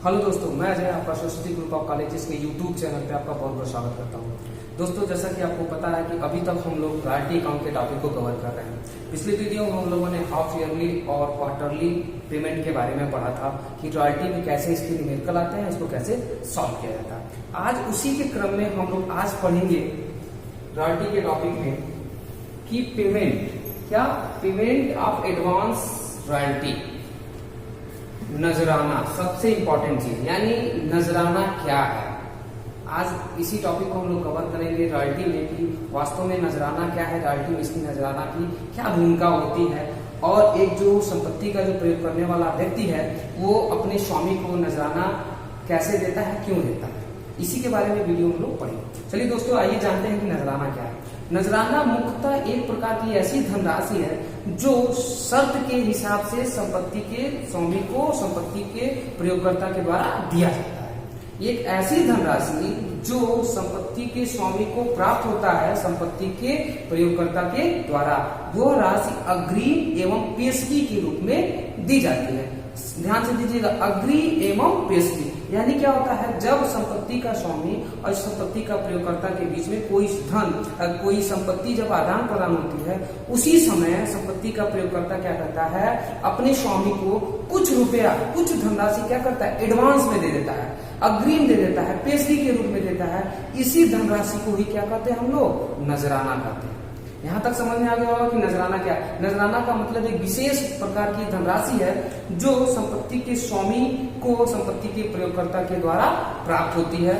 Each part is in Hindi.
हेलो दोस्तों, मैं अजय आपका सरस्वती ग्रुप ऑफ कॉलेजेस के यूट्यूब चैनल पे आपका बहुत बहुत स्वागत करता हूँ। दोस्तों, जैसा कि आपको पता है कि अभी तक हम लोग रॉयल्टी अकाउंट के टॉपिक को कवर कर रहे हैं। पिछले वीडियो में हम लोगों ने हाफ ईयरली और क्वार्टरली पेमेंट के बारे में पढ़ा था कि रॉयल्टी में कैसे इसके न्यूमेरिकल आते हैं, इसको कैसे सॉल्व किया जाता है। आज उसी के क्रम में हम लोग आज पढ़ेंगे रॉयल्टी के टॉपिक में कि पेमेंट ऑफ एडवांस रॉयल्टी, नजराना सबसे इंपॉर्टेंट चीज, यानी नजराना क्या है। आज इसी टॉपिक को हम लोग कवर करेंगे रॉयल्टी में कि वास्तव में नजराना क्या है, रॉयल्टी में इसकी नजराना की क्या भूमिका होती है, और एक जो संपत्ति का जो प्रयोग करने वाला व्यक्ति है वो अपने स्वामी को नजराना कैसे देता है, क्यों देता है, इसी के बारे में वीडियो हम लोग पढ़ेंगे। चलिए दोस्तों, आइए जानते हैं कि नजराना क्या है। नजराना मुख्यतः एक प्रकार की ऐसी धनराशि है जो शर्त के हिसाब से संपत्ति के स्वामी को संपत्ति के प्रयोगकर्ता के द्वारा दिया जाता है। एक ऐसी धनराशि जो संपत्ति के स्वामी को प्राप्त होता है संपत्ति के प्रयोगकर्ता के द्वारा, वह राशि अग्रिम एवं पेशगी के रूप में दी जाती है। ध्यान से दीजिएगा, अग्रिम एवं पेशगी यानी क्या होता है, जब संपत्ति का स्वामी और संपत्ति का प्रयोगकर्ता के बीच में कोई धन, कोई संपत्ति जब आदान प्रदान होती है, उसी समय संपत्ति का प्रयोगकर्ता क्या करता है, अपने स्वामी को कुछ रुपया, कुछ धनराशि क्या करता है, एडवांस में दे देता है, अग्रिम दे देता है, पेशगी के रूप में देता है। इसी धनराशि को ही क्या कहते हैं हम लोग, नजराना कहते हैं। यहाँ तक समझ में आ गया होगा कि नजराना क्या है। नजराना का मतलब एक विशेष प्रकार की धनराशि है जो संपत्ति के स्वामी को संपत्ति के प्रयोगकर्ता के द्वारा प्राप्त होती है,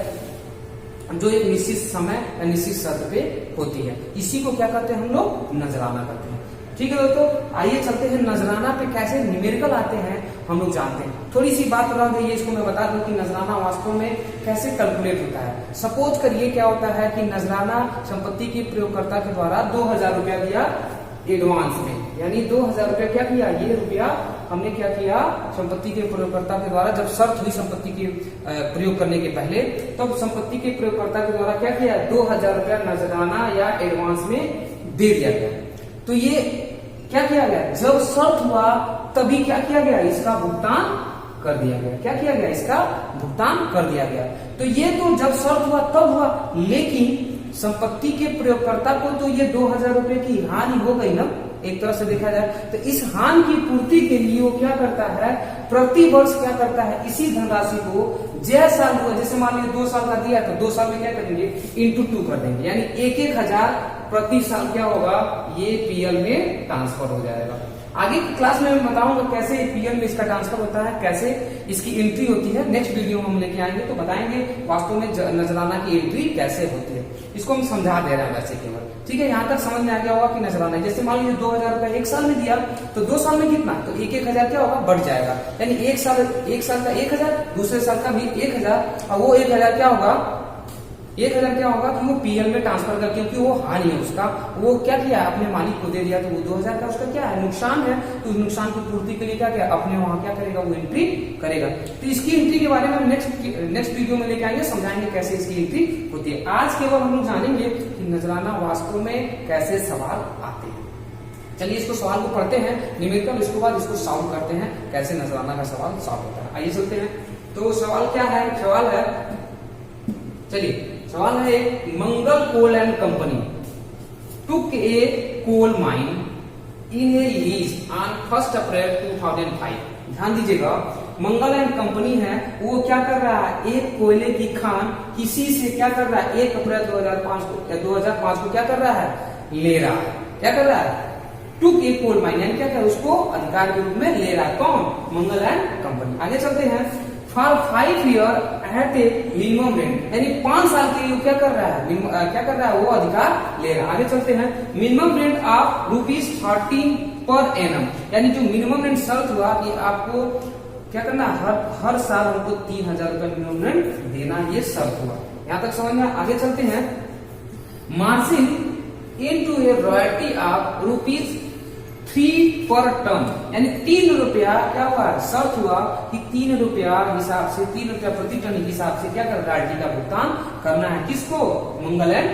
जो एक निश्चित समय या निश्चित शर्त पे होती है। इसी को क्या कहते हैं हम लोग, नजराना कहते हैं। ठीक है दोस्तों, आइए चलते हैं नजराना पे कैसे न्यूमेरिकल आते हैं हम लोग जानते हैं। थोड़ी सी बात रह गई है, इसको मैं बता दूं कि नजराना वास्तव में कैसे कैलकुलेट होता है। सपोज करिए क्या होता है कि नजराना संपत्ति के प्रयोगकर्ता के द्वारा 2000 रुपया दिया एडवांस में, यानी 2000 रुपया क्या किया, ये रुपया हमने क्या किया, संपत्ति के प्रयोगकर्ता के द्वारा जब शर्त हुई संपत्ति के प्रयोग करने के पहले, तब संपत्ति के प्रयोगकर्ता के द्वारा क्या किया, 2000 रुपया नजराना या एडवांस में दे दिया गया। तो ये क्या किया गया, जब शर्त हुआ तभी क्या किया गया, इसका भुगतान कर दिया गया। क्या किया गया, इसका भुगतान कर दिया गया। तो ये तो जब शर्त हुआ तब हुआ, लेकिन संपत्ति के प्रयोगकर्ता को तो ये 2000 रुपए की हानि हो गई ना, एक तरह से देखा जाए तो। इस हानि की पूर्ति के लिए वो क्या करता है, प्रति वर्ष क्या करता है, इसी धनराशि को जैसा साल हुआ, जैसे मान लीजिए 2 साल का दिया तो 2 साल में क्या करेंगे, इंटू 2 कर देंगे, यानी 1,000 प्रति साल क्या होगा, ये पीएल में ट्रांसफर हो जाएगा। आगे की क्लास में मैं बताऊंगा कैसे पीएल में इसका ट्रांसफर होता है, कैसे इसकी एंट्री होती है। नेक्स्ट वीडियो में हम लेके आएंगे तो बताएंगे वास्तव में नजराना की एंट्री कैसे होती है। इसको हम समझा दे रहे हैं वैसे केवल। ठीक है, यहाँ तक समझ में आ गया होगा कि नजराना, जैसे मान लीजिए 2000 रुपया 1 साल में दिया तो 2 साल में कितना, तो 1,000 क्या होगा, बढ़ जाएगा। यानी एक साल का 1000, दूसरे साल का भी 1000, और वो 1000 क्या होगा, 1000 क्या होगा कि वो पीएल में ट्रांसफर कर, क्योंकि वो हानि है उसका, वो क्या किया, अपने मालिक को दे दिया, तो वो 2000 का उसका क्या है, नुकसान है। तो नुकसान की पूर्ति के लिए क्या किया, अपने वहां क्या करेगा, वो एंट्री करेगा। तो इसकी एंट्री के बारे में हम नेक्स्ट वीडियो में लेके आएंगे, समझाएंगे कैसे इसकी एंट्री होती है। आज केवल हम लोग जानेंगे कि नजराना वास्तव में कैसे सवाल आते हैं। चलिए इसको सवाल को पढ़ते हैं न्यूमेरिकल, इसके बाद इसको सॉल्व करते हैं कैसे नजराना का सवाल सॉल्व होता है। आइए चलते हैं। तो सवाल क्या है, सवाल है, चलिए सवाल है, Mangal coal and company took a coal mine in a lease on 1 April 2005। ध्यान दीजिएगा, मंगल एंड कंपनी है, वो क्या कर रहा है, एक कोयले की खान किसी से क्या कर रहा है, 1 अप्रैल 2005 को क्या कर रहा है, ले रहा है। क्या कर रहा है, टुक ए कोल माइन, यानी क्या कर, उसको अधिकार के रूप में ले रहा है। कौन, मंगल एंड कंपनी। आगे चलते हैं। For 5 year at a minimum rent, यानी 5 साल के लिए क्या कर रहा है, क्या कर रहा है, वो अधिकार ले रहा है। आगे चलते हैं। Minimum rent of ₹13 per annum, यानी जो मिनिमम रेंट शर्त हुआ कि आपको क्या करना, हर साल हमको 3000 रुपया मिनिमम रेंट देना, ये शर्त हुआ। यहां तक समझ में। आगे चलते हैं। Margin into A royalty of ₹3 पर टन, यानी 3 रुपया क्या हुआ, शर्त हुआ कि 3 रुपया हिसाब से, 3 रुपया प्रति टन के हिसाब से क्या कर, रॉयल्टी का भुगतान करना है। किसको, मंगल एंड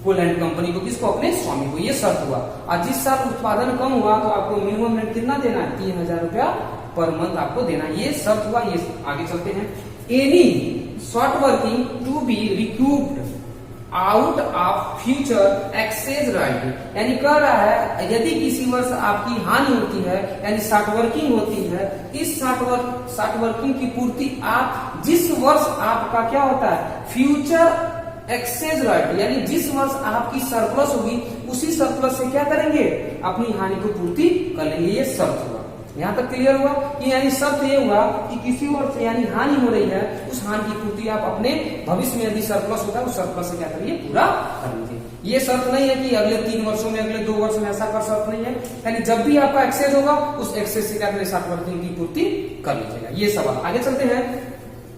कोल एंड कंपनी को, किसको, अपने स्वामी को, ये शर्त हुआ। और जिस साल उत्पादन कम हुआ तो आपको मिनिमम रेंट कितना देना है, 3000 रुपया पर मंथ आपको देना। ये शर्त हुआ। ये आगे चलते हैं। Any short working to be recouped out of future excess royalty, यानी कह रहा है यदि किसी वर्ष आपकी हानि होती है यानी शॉर्ट वर्किंग होती है, इस शॉर्ट वर्किंग की पूर्ति आप जिस वर्ष आपका क्या होता है फ्यूचर एक्सेस रॉयल्टी, यानी जिस वर्ष आपकी सरप्लस होगी उसी सरप्लस से क्या करेंगे अपनी हानि को पूर्ति कर लेंगे। ये शर्त हुआ। यहाँ तक क्लियर हुआ कि यानी शर्त ये हुआ कि किसी वर्ष यानी हानि हो रही है उस हानि की पूर्ति आप अपने भविष्य में यदि सरप्लस होता है उस सरप्लस से क्या करिए पूरा कर लीजिए। ये शर्त नहीं है कि अगले 3 वर्षों में अगले 2 वर्ष में ऐसा कर शर्त नहीं है, यानी जब भी आपका एक्सेस होगा उस एक्सेस से क्या करें शॉर्ट वर्किंग की पूर्ति कर लीजिएगा। ये सवाल। आगे चलते हैं।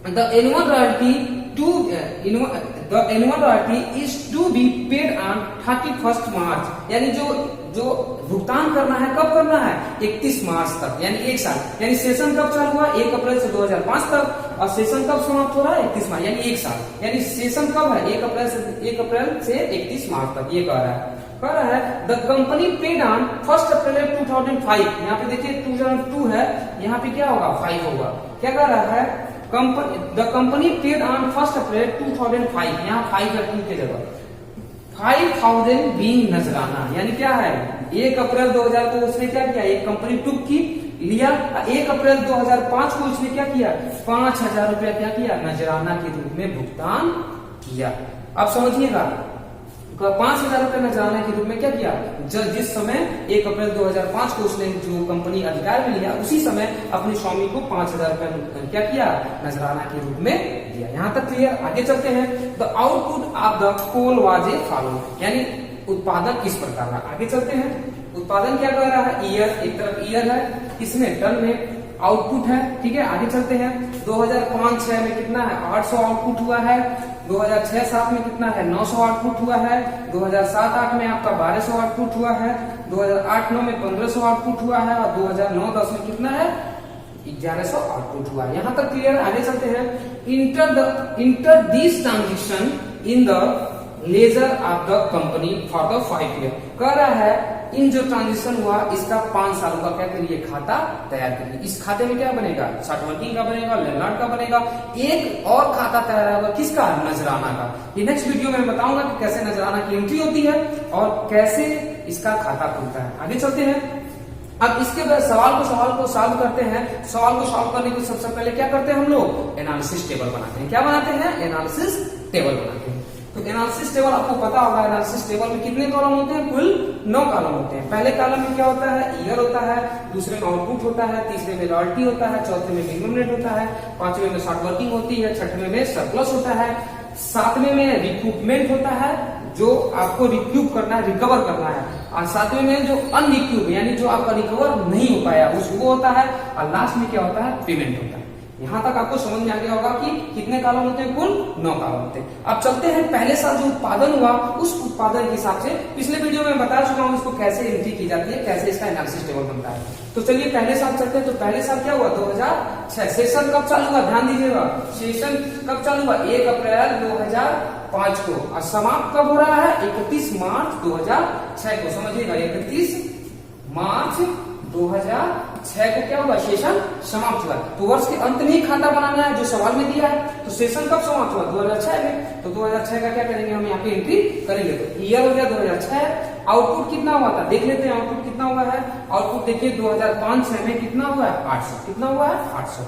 The annual royalty is to be paid on 31 March, यानी जो भुगतान करना है कब करना है 31 मार्च तक, यानी 1 साल। यानी सेशन कब चालू हुआ 1 अप्रैल से 2005 तक और सेशन कब समाप्त हो रहा है 31 मार्च, यानी 1 साल। यानी सेशन कब है 1 अप्रैल से 31 मार्च तक। ये कह रहा है the company paid on 1 April 2005। यहाँ पे देखिए 2002 है, यहाँ पे क्या होगा 5 होगा। क्या कह रहा है the company paid on 1 April 2005, यहाँ 5 रखने की जगह 5000 बीइंग नजराना, यानी क्या है 1 अप्रैल 2000 को उसने क्या किया एक कंपनी टुक की लिया, 1 अप्रैल 2005 को उसने क्या किया 5000 रुपया क्या किया नजराना के रूप में भुगतान किया। अब समझिएगा 5000 रुपये नजराना के रूप में क्या किया जिस समय 1 अप्रैल 2005 को उसने जो कंपनी अधिकार में लिया उसी समय अपने स्वामी को 5000 रुपये क्या किया नजराना के रूप में दिया। यहाँ तक क्लियर। आगे चलते हैं। The output of the coal was a follow, यानी उत्पादन किस प्रकार का। आगे चलते हैं। उत्पादन क्या कर रहा है ईयर, एक तरफ ईयर है इसमें टन में आउटपुट है, ठीक है। आगे चलते हैं। 2005-06 में कितना है 800 आउटपुट हुआ है, 2006-07 में कितना है 900 आउटपुट हुआ है, 2007-08 में आपका 1200 आउटपुट हुआ है, 2008-09 में 1500 आउटपुट हुआ है और 2009-10 में कितना है 1100 आउटपुट हुआ है। यहाँ तक क्लियर। आगे चलते हैं। Inter this transaction in the laser of the company for the 5 year. कह रहा है इन जो ट्रांजेक्शन हुआ इसका 5 सालों का क्या करिए खाता तैयार करिए। इस खाते में क्या बनेगा शॉर्ट वर्किंग का बनेगा, लैंडलॉर्ड का बनेगा, एक और खाता तैयार होगा किसका नजराना का। ये नेक्स्ट वीडियो में बताऊंगा कि कैसे नजराना की एंट्री होती है और कैसे इसका खाता खुलता है। आगे चलते हैं। अब इसके बाद सवाल को सॉल्व करते हैं। सवाल को सॉल्व करने के सबसे पहले क्या करते हैं हम लोग एनालिसिस टेबल बनाते हैं। क्या बनाते हैं एनालिसिस टेबल बनाते हैं। तो एनालिसिस टेबल आपको पता होगा एनालिसिस टेबल में कितने कॉलम होते हैं कुल 9 कॉलम होते हैं। पहले कॉलम में क्या होता है ईयर होता है, दूसरे में आउटपुट होता है, तीसरे में रॉयल्टी होता है, चौथे में मिनिमम रेट होता है, 5वें में शॉर्ट वर्किंग होती है, 6वें में सरप्लस होता है, 7वें में रिक्यूपमेंट होता है जो आपको रिक्यूब करना है रिकवर करना है, और 7वें में जो अनरिक्यूब यानी जो आपका रिकवर नहीं हो पाया उसको होता है, और लास्ट में क्या होता है पेमेंट होता है। यहाँ तक आपको समझ में आ गया होगा कि कितने कॉलम होते हैं कुल 9 कॉलम होते हैं। अब चलते हैं पहले साल जो उत्पादन हुआ उस उत्पादन के हिसाब से पिछले वीडियो में बता चुका हूँ इसको कैसे एंट्री की जाती है, कैसे इसका एनालिसिस टेबल बनता है। तो चलिए पहले साल चलते हैं। तो पहले साल क्या हुआ 2006। सेशन कब चालू हुआ ध्यान दीजिएगा, सेशन कब चालू हुआ 1 अप्रैल 2005 को और समाप्त कब हो रहा है 31 मार्च 2006 को। समझिएगा 31 मार्च 2006 को क्या हुआ सेशन समाप्त हुआ। तो वर्ष के अंत में ही खाता बनाना है जो सवाल में दिया है। तो सेशन कब समाप्त हुआ 2006 में। तो 2006 का क्या करेंगे हम यहाँ पे एंट्री करेंगे। तो ईयर हो गया 2006। आउटपुट कितना हुआ था देख लेते हैं आउटपुट कितना हुआ है। आउटपुट देखिए 2005-06 में कितना हुआ है 800। कितना हुआ है 800।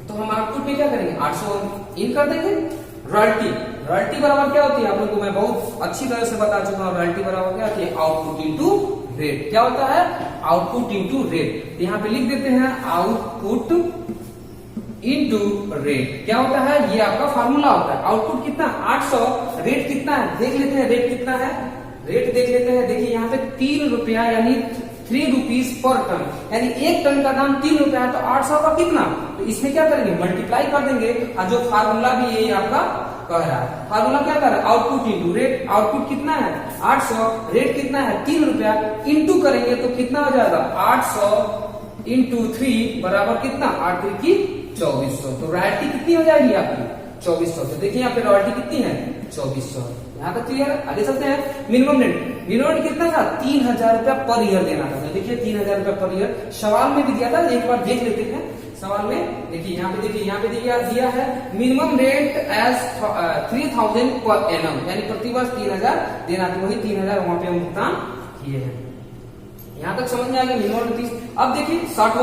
तो हम आउटपुट में क्या करेंगे 800 इन कर देंगे। रॉयल्टी बराबर क्या होती है आप लोग को मैं बहुत अच्छी तरह से बता चुका हूँ। रॉयल्टी बराबर क्या होती है आउटपुट इंटू रेट। क्या होता है आउटपुट इंटू रेट। यहाँ पे लिख देते हैं आउटपुट इंटू रेट। क्या होता है ये आपका फार्मूला होता है। आउटपुट कितना 800, रेट कितना है देख लेते हैं। रेट कितना है रेट देख लेते हैं। देखिए यहाँ पे 3 रुपया यानी 3 रुपीज पर टन, यानी 1 टन का दाम 3 रुपया है। तो 800 का कितना, तो इसमें क्या करेंगे मल्टीप्लाई कर देंगे। और जो फार्मूला भी यही आपका कह रहा है, फार्मूला क्या कर रहा है आउटपुट इंटू रेट। आउटपुट कितना है 800, रेट कितना है 3 रुपया, इंटू करेंगे तो कितना हो जाएगा 800 इंटू 3 बराबर कितना 8 की 2400। तो रॉयल्टी कितनी हो जाएगी आपकी 2400। तो देखिए यहाँ पे रॉयल्टी कितनी है 2400। यहाँ तक क्लियर है। आगे चलते हैं मिनिमम रेट। मिनिमम कितना था 3,000 रुपया पर ईयर देना था। तो देखिए 3,000 रुपया पर ईयर सवाल में भी दिया था, एक बार देख लेते हैं। सवाल में देखिए यहाँ पे दिया है minimum rent as 3,000 per annum, यानी प्रति वर्ष 3,000 देना, तो वही 3,000 वहां पे हम भुगतान किए हैं। यहाँ तक समझ में आ गया मिनिमम 30। अब देखिए शॉर्ट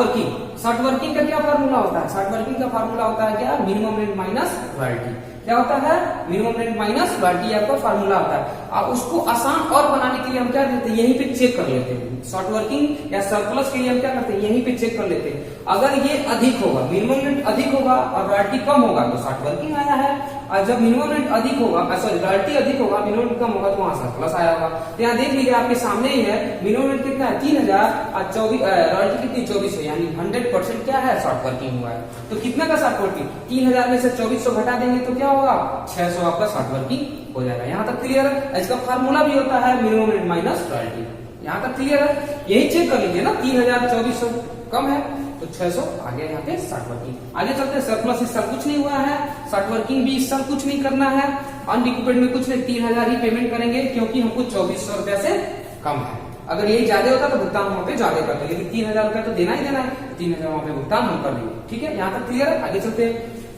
वर्किंग का क्या फार्मूला होता है? शॉर्ट वर्किंग का फार्मूला होता है क्या? Minimum rent minus royalty. क्या होता है? मिनिमम रेंट माइनस रॉयल्टी आपका फार्मूला होता है। और उसको आसान और बनाने के लिए हम क्या करते हैं, यहीं पे चेक कर लेते हैं। शॉर्ट वर्किंग या सरप्लस के लिए हम क्या करते हैं, यहीं पे चेक कर लेते हैं। अगर ये अधिक होगा, मिनिमम रेंट अधिक होगा और रॉयल्टी कम होगा तो शॉर्ट वर्किंग आया है, और जब मिनिमम रेंट अधिक होगा, सॉरी रॉयल्टी अधिक होगा, मिनिमम रेंट कम होगा तो वहां सरप्लस आया होगा। तो यहाँ देख लीजिए आपके सामने ही है, मिनिमम रेंट कितना है 3,000 और 24 रॉयल्टी कितनी 2400, यानी 100% क्या है शॉर्ट वर्किंग हुआ है। तो कितना का शॉर्ट वर्किंग? 3,000 में से 2400 घटा देंगे तो क्या होगा 600 आपका शॉर्ट वर्किंग हो जाएगा। यहाँ तक क्लियर है? इसका फार्मूला भी होता है मिनिमम रेंट माइनस रॉयल्टी। यहाँ तक क्लियर है? यही चेक कर लीजिए ना, 3,000 2400 कम है तो 600 आगे यहाँ पे शॉर्ट वर्किंग। आगे चलते हैं, सरप्लस इस साल कुछ नहीं हुआ है, शॉर्ट वर्किंग भी इस साल कुछ नहीं करना है, अनडिक्यूपेड में कुछ नहीं, 3,000 ही पेमेंट करेंगे क्योंकि हमको 2400 रुपया से कम है। अगर यही ज्यादा होता तो भुगतान वहां पे ज्यादा करते, लेकिन 3,000 रुपया तो देना ही देना है, 3,000 वहां पे भुगतान हम कर देंगे। ठीक है, यहाँ तक क्लियर है? आगे चलते हैं,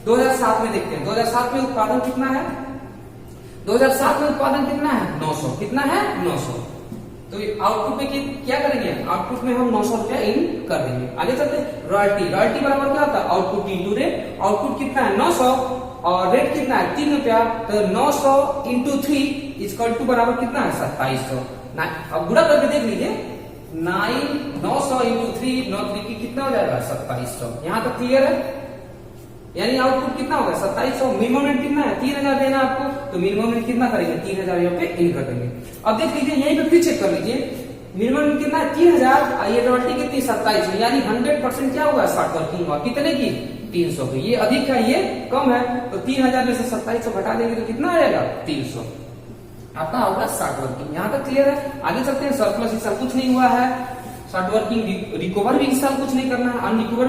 2007 में देखते हैं। 2007 में उत्पादन कितना है? 2007 में उत्पादन कितना है 900। कितना है 900। तो आउटपुट में क्या करेंगे, आउटपुट में हम 900 रुपया इन कर देंगे। आगे चलते हैं, रॉयल्टी बराबर क्या होता है आउटपुट इंटू रेट। आउटपुट कितना है 900 और रेट कितना है 3 रुपया, तो 900 इंटू 3 इक्वल टू बराबर कितना है 2700। अब गुणा करके देख लीजिए, 900 इंटू 3 9 3 की कितना हो जाएगा 2700। यहाँ तक क्लियर है? यानी आउटपुट कितना होगा 2700। मिनिमम रेंट कितना है 3,000 देना आपको, तो मिनिमम रेंट कितना करेंगे 3,000 यहाँ पे इन कर देंगे। अब देख लीजिए यहीं पे फिर चेक कर लीजिए, मिनिमम रेंट कितना है 3,000, ये रॉयल्टी कितनी 2700, यानी 100% क्या होगा शॉर्ट वर्किंग हुआ। कितने की 300 की। ये अधिक है ये कम है, तो 3,000 में से 2700 घटा देंगे तो कितना आ जाएगा 300 आपका होगा शॉर्ट वर्किंग। यहाँ तक क्लियर है? आगे चलते हैं, सरप्लस इस साल कुछ नहीं हुआ है, शॉर्ट वर्किंग रिकवर भी इस साल कुछ नहीं करना है, अनरिकवर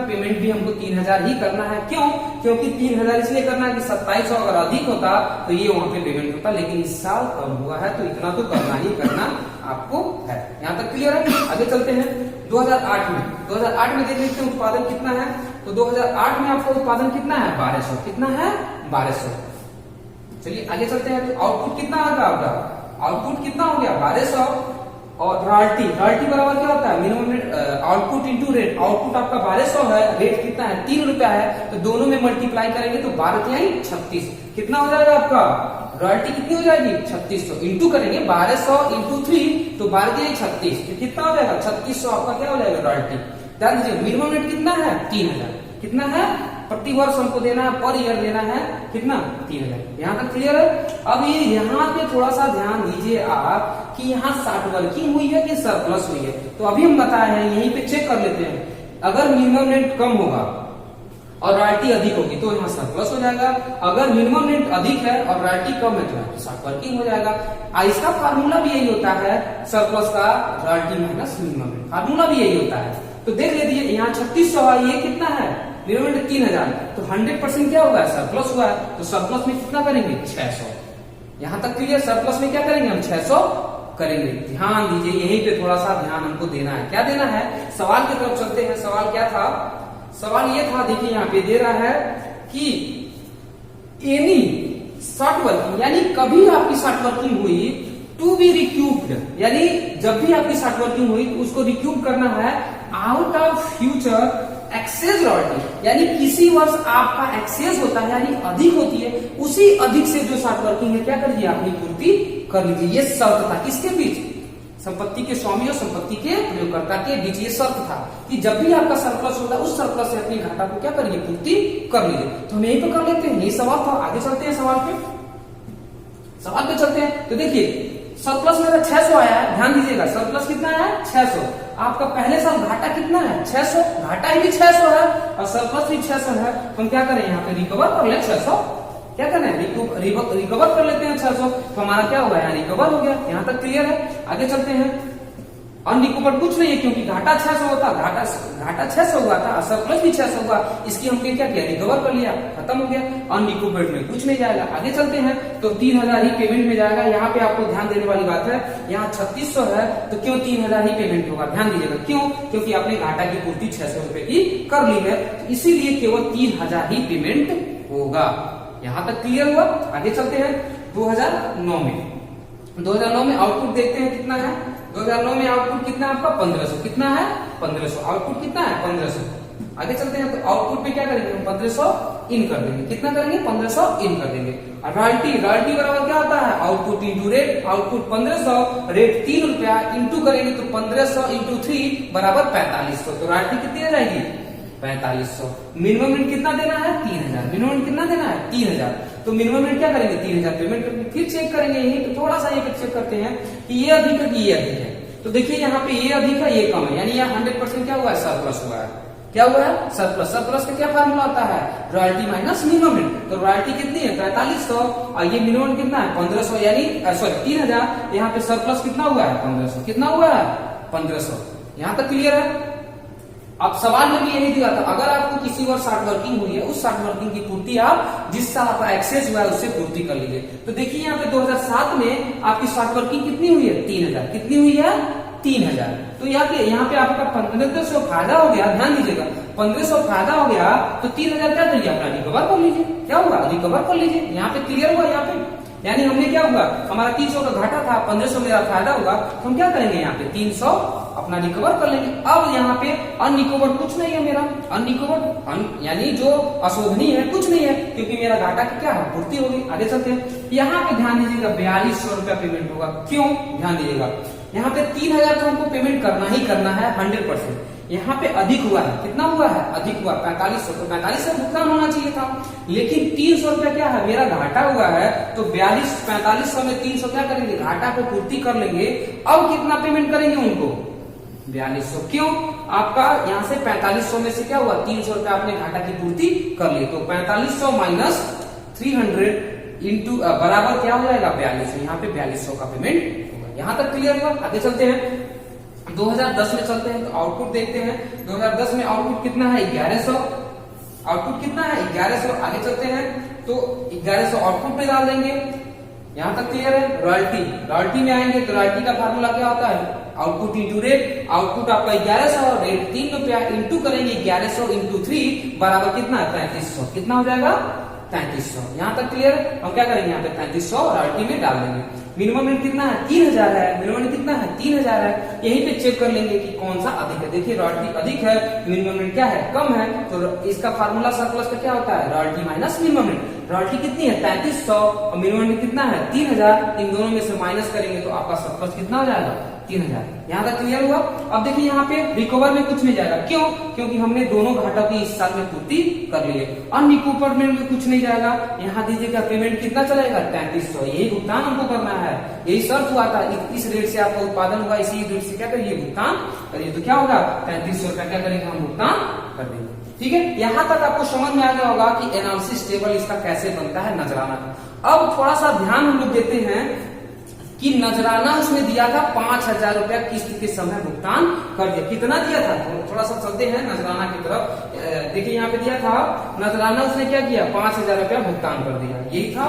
पेमेंट भी हमको 3,000 ही करना है। क्यों? क्योंकि 3,000 इसलिए करना है कि 2700 अगर अधिक होता तो ये वहां पे पेमेंट होता, लेकिन इस साल कम हुआ है तो इतना तो करना ही करना आपको है। यहाँ तक क्लियर है? आगे चलते हैं, 2008 में देख लेते हैं उत्पादन कितना है। तो 2008 में आपका उत्पादन कितना है 1200। कितना है 1200। चलिए आगे चलते हैं, तो आउटपुट कितना आ गया आपका, आउटपुट कितना हो गया 1200 और रॉयल्टी बराबर क्या होता है minimum output into rate. Output आपका 1200 है, रेट कितना है 3 रुपया है, तो दोनों में मल्टीप्लाई करेंगे तो 12×36 कितना हो जाएगा आपका रॉयल्टी कितनी हो जाएगी 3600। इंटू करेंगे 1200 इंटू 3 तो 12×36 तो कितना हो जाएगा 3600 आपका क्या हो जाएगा रॉयल्टी। ध्यान दीजिए मिनिमम रेट कितना है 3,000। कितना है प्रति वर्ष हमको देना है, पर ईयर देना है कितना 3,000। यहाँ तक क्लियर है? अब ये यहाँ पे थोड़ा सा ध्यान दीजिए आप कि यहाँ शॉर्ट वर्किंग हुई है कि सरप्लस हुई है। तो अभी हम बताए हैं, यहीं पे चेक कर लेते हैं। अगर मिनिमम रेंट कम होगा और रॉयल्टी अधिक होगी तो यहाँ सरप्लस हो जाएगा। अगर मिनिमम रेंट अधिक है और रॉयल्टी कम है तो यहाँ शॉर्ट वर्किंग हो जाएगा। इसका फार्मूला भी यही होता है, सरप्लस का royalty minus minimum rent, formula भी यही होता है। तो देख लीजिए यहाँ 3600 है, ये कितना है मिनिमम रेंट 3,000, तो 100% क्या होगा सरप्लस हुआ है, तो सरप्लस में कितना करेंगे 600। यहाँ तक क्लियर? सरप्लस में क्या करेंगे हम 600 करेंगे। ध्यान दीजिए यहीं पे थोड़ा सा ध्यान हमको देना है। क्या देना है? सवाल की तरफ चलते हैं। सवाल क्या था? सवाल ये था, देखिए यहाँ पे दे रहा है कि एनी शॉर्ट वर्किंग, यानी कभी आपकी शॉर्ट वर्किंग हुई टू बी रिक्यूब्ड, यानी जब भी आपकी शॉर्ट वर्किंग हुई तो उसको रिक्यूब करना है out of future excess royalty, यानी किसी वर्ष आपका एक्सेस होता है यानी अधिक होती है, उसी अधिक से जो शॉर्ट वर्किंग है क्या कर लीजिए अपनी पूर्ति कर लीजिए। ये शर्त था किसके बीच? संपत्ति के स्वामी और संपत्ति के प्रयोगकर्ता के बीच ये शर्त था कि जब भी आपका सरप्लस होता है उस सरप्लस से अपनी घाटा को क्या करिए पूर्ति कर लीजिए। तो हम यही तो कर लेते हैं, यही सवाल था। आगे चलते हैं सवाल पे चलते हैं। तो देखिए सरप्लस मेरा 600 आया है, ध्यान दीजिएगा सरप्लस कितना है 600। आपका पहले साल घाटा कितना है 600, घाटा ही भी 600 है और सरप्लस भी 600 है। हम क्या करें यहाँ पे रिकवर कर ले 600, क्या करना है रिकवर कर लेते हैं 600, तो हमारा क्या होगा यहाँ रिकवर हो गया। यहाँ तक क्लियर है? आगे चलते हैं, अनरिकवर्ड कुछ नहीं है क्योंकि घाटा 600 होता, घाटा 600 हुआ था, सरप्लस भी 600 हुआ, इसकी हमने क्या किया, रिकवर कर लिया, खत्म हो गया। अनरिकवर्ड में कुछ नहीं जाएगा। आगे चलते हैं तो 3000 ही पेमेंट में जाएगा। यहाँ पे आपको ध्यान देने वाली बात है, यहाँ 3600 है तो क्यों 3000 ही पेमेंट होगा, ध्यान दीजिएगा। क्यों? क्योंकि आपने घाटा की पूर्ति 600 रुपए की कर ली है, तो इसीलिए केवल 3000 ही पेमेंट होगा। यहाँ तक क्लियर हुआ। आगे चलते हैं 2009 में। 2009 में आउटपुट देखते हैं कितना है। 2009 में आउटपुट कितना है आपका, 1500। कितना है, 1500। आउटपुट कितना है, 1500। आगे चलते हैं तो आउटपुट पे क्या करेंगे, हम 1500 इन कर देंगे। कितना करेंगे, 1500 इन कर देंगे। और रॉयल्टी बराबर क्या होता है, output into rate. Output 1500, rate 3 रुपया, इंटू करेंगे तो 1500 इंटू 3 बराबर 4500। तो रॉयल्टी कितनी आ जाएगी, 4500। मिनिमम रेट कितना देना है, 3000। मिनिमम रेट कितना देना है, 3000। तो मिनिमम रेट क्या करेंगे, 3000 पेमेंट करेंगे। फिर चेक करेंगे, यही तो थोड़ा सा ये चेक करते हैं कि ये अधिक है कि ये अधिक है। तो देखिए यहाँ पे ये अधिक है, ये कम है, यानी यहाँ 100% क्या हुआ है, सरप्लस हुआ है। क्या हुआ है, सरप्लस। सरप्लस का क्या फार्मूला होता है, रॉयल्टी माइनस मिनिमम रेट। तो रॉयल्टी कितनी है, 4500, और ये मिनिमम कितना है, 1500, यानी सॉरी 3000। यहाँ पे सरप्लस कितना हुआ है, 1500। कितना हुआ है, 1500। यहाँ तक क्लियर है। अब सवाल में भी यही दिया था, अगर आपको किसी और शॉर्ट वर्किंग हुई है, उस शॉर्ट वर्किंग की पूर्ति आप जिस साल आपका एक्सेस हुआ है उससे पूर्ति कर लीजिए। तो देखिए यहाँ पे 2007 में आपकी शॉर्ट वर्किंग कितनी हुई है, 3000। कितनी हुई है, 3000। तो यहाँ पे आपका 1500 फायदा हो गया। ध्यान दीजिएगा, 1500 फायदा हो गया तो 3000 क्या करिए, अपना रिकवर कर लीजिए। क्या हुआ, रिकवर कर लीजिए। यहाँ पे क्लियर हुआ। यहाँ पे यानी हमने क्या हुआ, हमारा 300 का घाटा था, 1500 मेरा फायदा होगा, तो हम क्या करेंगे, यहाँ पे 300 अपना रिकवर कर लेंगे। अब यहाँ पे अनरिकवर्ड कुछ नहीं है मेरा, अनरिकवर्ड यानी जो अशोधनीय है कुछ नहीं है, क्योंकि मेरा घाटा की क्या है, पूर्ति होगी। आगे चलते हैं। यहाँ पे ध्यान दीजिएगा 4200 रुपया पेमेंट होगा। क्यों, ध्यान दीजिएगा, यहाँ पे 3000 तो हमको पेमेंट करना ही करना है 100%। यहाँ पे अधिक हुआ है, कितना हुआ है, अधिक हुआ 4500। तो 4500 भुगतान होना चाहिए था, लेकिन 300 रुपया क्या है, मेरा घाटा हुआ है। तो 4500 में 300 क्या करेंगे, घाटा को पूर्ति कर लेंगे। अब कितना पेमेंट करेंगे उनको, 4200। क्यों, आपका यहाँ से 4500 में से क्या हुआ, 300 रुपया आपने घाटा की पूर्ति कर ली। तो 4500 माइनस 300 इंटू बराबर क्या हो जाएगा, 4200। यहाँ पे 4200 का पेमेंट होगा। यहाँ तक क्लियर हुआ। आगे चलते हैं 2010 में चलते हैं तो आउटपुट देखते हैं। 2010 में आउटपुट कितना है, 1100। आउटपुट कितना है, 1100। आगे चलते हैं तो 1100 आउटपुट में डाल देंगे। यहाँ तक क्लियर है। रॉयल्टी में आएंगे तो रॉयल्टी का फार्मूला क्या होता है, आउटपुट इंटू रेट। आउटपुट आपका 1100, रेट 3 रुपया, इंटू करेंगे 1100 इंटू 3 बराबर कितना है, 3300। कितना हो जाएगा, 3300। यहाँ तक क्लियर है। हम क्या करेंगे, यहाँ पे 3300 रॉयल्टी में डाल देंगे। मिनिमम रेट कितना है, 3000 है। मिनिमम रेट कितना है, 3000 है। यहीं पे चेक कर लेंगे कि कौन सा अधिक है। देखिए रॉयल्टी अधिक है, मिनिमम रेट क्या है, कम है। तो इसका फार्मूला सरप्लस का क्या होता है, royalty minus minimum rate. Royalty कितनी है, 3300, और मिनिमम रेट कितना है, 3000। इन दोनों में से माइनस करेंगे तो आपका सरप्लस कितना हो जाएगा, 3000। यहाँ तक क्लियर हुआ। अब देखिए यहाँ पे रिकवर में कुछ नहीं जाएगा। क्यों, क्योंकि हमने दोनों घाटों की इस साल में पूर्ति कर ली है। अनरिकवर्ड में कुछ नहीं जाएगा। यहाँ दीजिएगा पेमेंट कितना चलेगा, 3300। यही भुगतान हमको करना है, यही शर्त हुआ था। इस रेट से आपका उत्पादन हुआ, इसी रेट से क्या करिए, भुगतान करिए। तो क्या होगा, 3300 का क्या करेंगे, हम भुगतान कर देंगे। ठीक है, यहाँ तक आपको समझ में आ गया होगा कि एनालिसिस टेबल इसका कैसे बनता है, नजराना का। अब थोड़ा सा ध्यान हम लोग देते हैं कि नजराना उसने दिया था 5000 रुपया किस्त के समय भुगतान कर दिया। कितना दिया था, थोड़ा सा चलते हैं नजराना की तरफ। देखिए यहाँ पे दिया था नजराना, उसने क्या किया, 5000 रुपया भुगतान कर दिया। यही था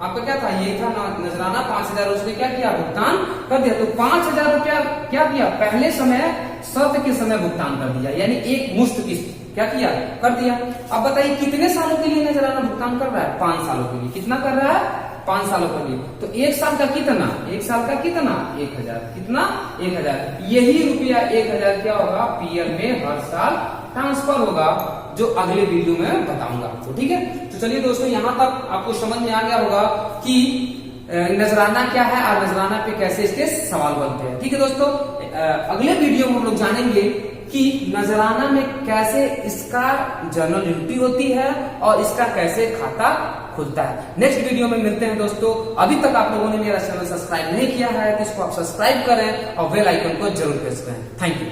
आपका, क्या था, यही था नजराना। 5000 उसने क्या किया, भुगतान कर दिया। तो 5000 रुपया क्या किया, पहले समय शर्त के समय भुगतान कर दिया, यानी एक मुश्त किस्त क्या किया, कर दिया। अब बताइए कितने सालों के लिए नजराना भुगतान कर रहा है, 5 सालों के लिए। कितना कर रहा है, 5 सालों के लिए। तो 1 साल का कितना, 1 साल का कितना, 1000। कितना, 1000। यही रुपया 1000 क्या होगा, पीएल में हर साल ट्रांसफर होगा, जो अगले वीडियो में बताऊंगा आपको। ठीक है, तो चलिए दोस्तों, यहाँ तक आपको समझ में आ गया होगा कि नजराना क्या है और नजराना पे कैसे इसके सवाल बनते हैं। ठीक है दोस्तों, अगले वीडियो में हम लोग जानेंगे कि नजराना में कैसे इसका जर्नल एंट्री होती है और इसका कैसे खाता खुलता है। नेक्स्ट वीडियो में मिलते हैं दोस्तों। अभी तक आप लोगों ने मेरा चैनल सब्सक्राइब नहीं किया है तो इसको आप सब्सक्राइब करें और बेल आइकन को जरूर प्रेस करें। Thank you.